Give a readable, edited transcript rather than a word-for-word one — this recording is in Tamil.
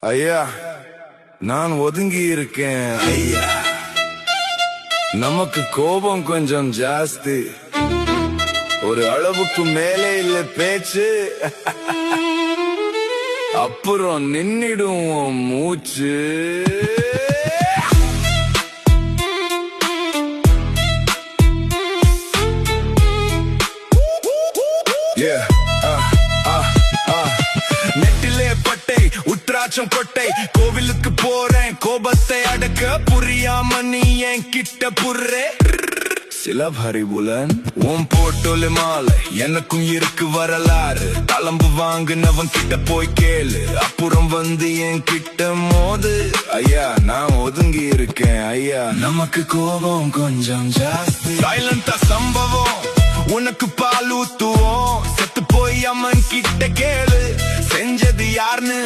ஐயா, நான் ஒதுங்கி இருக்கேன் ஐயா. நமக்கு கோபம் கொஞ்சம் ஜாஸ்தி, ஒரு அளவுக்கு மேலே இல்ல பேச்சு. அப்புறம் நின்னிடும் மூச்சு. நெட்டிலே பட்டை உத்ராட்சம் கொட்டை, கோவிலுக்கு போறேன் கோபத்தை அடக்க, புரியாம நீ என் கிட்ட புர்றே. சில பரிபுலன் உன் போட்டோல மாலை, எனக்கும் இருக்கு வரலாறு. தளம்பு வாங்குனவன் கிட்ட போய் கேளு, அப்புறம் வந்து என் கிட்ட மோது. ஐயா, நான் ஒதுங்கி இருக்கேன் ஐயா. நமக்கு கோபம் கொஞ்சம் ஜாஸ்தி. சைலண்டா சம்பவம், உனக்கு பால் ஊத்துவோம். செத்து போய் அம்மன் கிட்ட கேளு, செஞ்சது யாருன்னு